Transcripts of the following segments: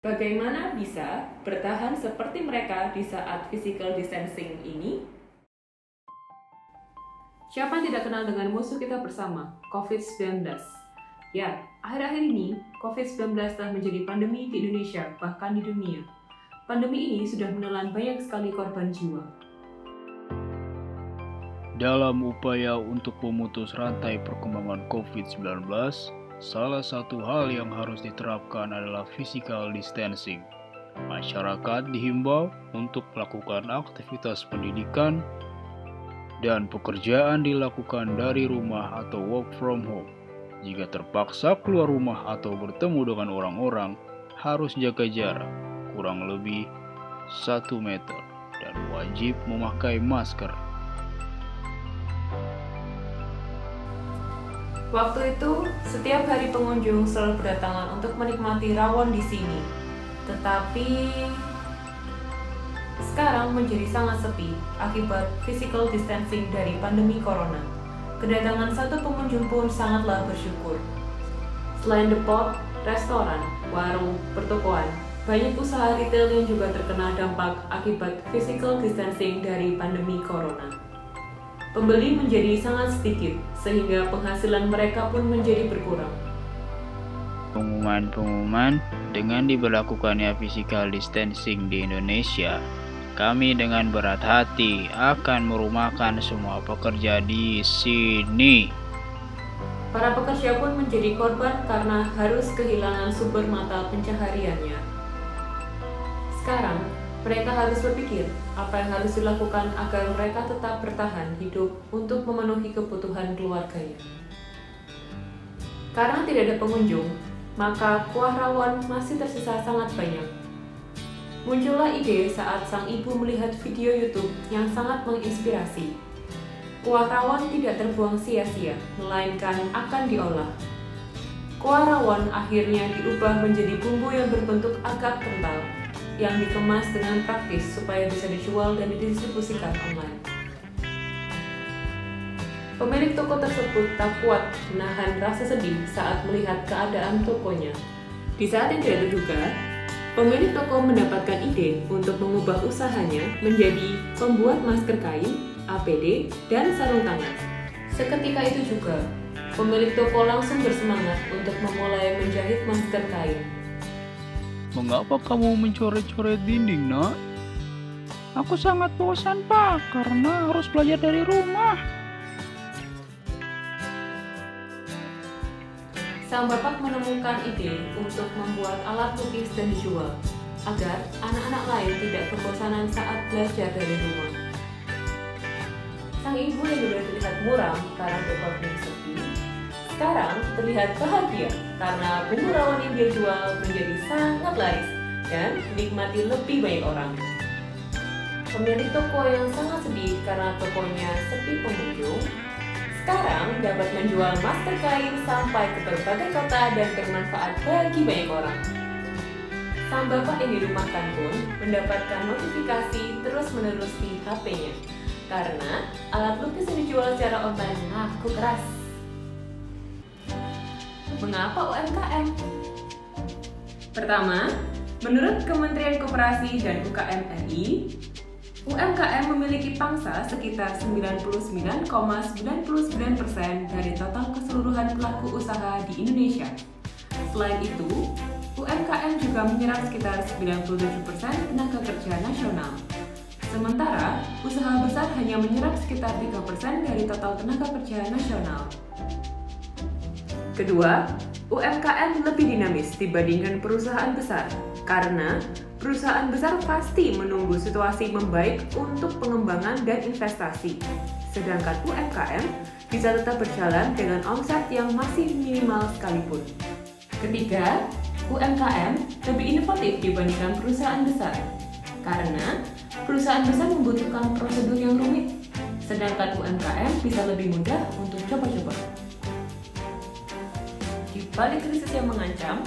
Bagaimana bisa bertahan seperti mereka di saat physical distancing ini? Siapa yang tidak kenal dengan musuh kita bersama, COVID-19? Ya, akhir-akhir ini, COVID-19 telah menjadi pandemi di Indonesia, bahkan di dunia. Pandemi ini sudah menelan banyak sekali korban jiwa. Dalam upaya untuk memutus rantai perkembangan COVID-19, salah satu hal yang harus diterapkan adalah physical distancing. Masyarakat dihimbau untuk melakukan aktivitas pendidikan dan pekerjaan dilakukan dari rumah atau work from home. Jika terpaksa keluar rumah atau bertemu dengan orang-orang, harus jaga jarak kurang lebih 1 meter dan wajib memakai masker. Waktu itu, setiap hari pengunjung selalu berdatangan untuk menikmati rawon di sini. Tetapi sekarang menjadi sangat sepi akibat physical distancing dari pandemi corona. Kedatangan satu pengunjung pun sangatlah bersyukur. Selain depot, restoran, warung, pertokoan, banyak usaha retail yang juga terkena dampak akibat physical distancing dari pandemi corona. Pembeli menjadi sangat sedikit, sehingga penghasilan mereka pun menjadi berkurang. Pengumuman dengan diberlakukannya physical distancing di Indonesia, kami dengan berat hati akan merumahkan semua pekerja di sini. Para pekerja pun menjadi korban karena harus kehilangan sumber mata pencahariannya. Sekarang, mereka harus berpikir apa yang harus dilakukan agar mereka tetap bertahan hidup untuk memenuhi kebutuhan keluarganya. Karena tidak ada pengunjung, maka kuah rawon masih tersisa sangat banyak. Muncullah ide saat sang ibu melihat video YouTube yang sangat menginspirasi. Kuah rawon tidak terbuang sia-sia, melainkan akan diolah. Kuah rawon akhirnya diubah menjadi bumbu yang berbentuk agak kental, yang dikemas dengan praktis supaya bisa dijual dan didistribusikan online. Pemilik toko tersebut tak kuat menahan rasa sedih saat melihat keadaan tokonya. Di saat yang tidak terduga, pemilik toko mendapatkan ide untuk mengubah usahanya menjadi pembuat masker kain, APD, dan sarung tangan. Seketika itu juga, pemilik toko langsung bersemangat untuk memulai menjahit masker kain. Mengapa kamu mencoret-coret dinding, nak? Aku sangat bosan, Pak, karena harus belajar dari rumah. Sang bapak menemukan ide untuk membuat alat lukis dan dijual, agar anak-anak lain tidak kebosanan saat belajar dari rumah. Sang ibu yang dulu terlihat muram karena tokonya sepi, sekarang terlihat bahagia karena bumbu rawon yang dia jual menjadi sangat laris dan dinikmati lebih banyak orang. Pemilik toko yang sangat sedih karena tokonya sepi pengunjung, sekarang dapat menjual masker kain sampai ke berbagai kota dan bermanfaat bagi banyak orang. Sang bapak yang dirumahkan pun mendapatkan notifikasi terus-menerus di HP-nya karena alat lukis yang dijual secara online laku keras. Mengapa UMKM? Pertama, menurut Kementerian Koperasi dan UKM RI, UMKM memiliki pangsa sekitar 99,99% dari total keseluruhan pelaku usaha di Indonesia. Selain itu, UMKM juga menyerap sekitar 97% tenaga kerja nasional. Sementara, usaha besar hanya menyerap sekitar 3% dari total tenaga kerja nasional. Kedua, UMKM lebih dinamis dibandingkan perusahaan besar karena perusahaan besar pasti menunggu situasi membaik untuk pengembangan dan investasi. Sedangkan UMKM bisa tetap berjalan dengan omset yang masih minimal sekalipun. Ketiga, UMKM lebih inovatif dibandingkan perusahaan besar karena perusahaan besar membutuhkan prosedur yang rumit, sedangkan UMKM bisa lebih mudah untuk coba-coba. Di balik krisis yang mengancam,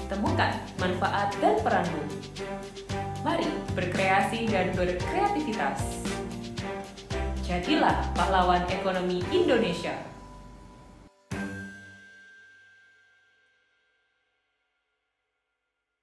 temukan manfaat dan peranmu. Mari berkreasi dan berkreativitas. Jadilah pahlawan ekonomi Indonesia.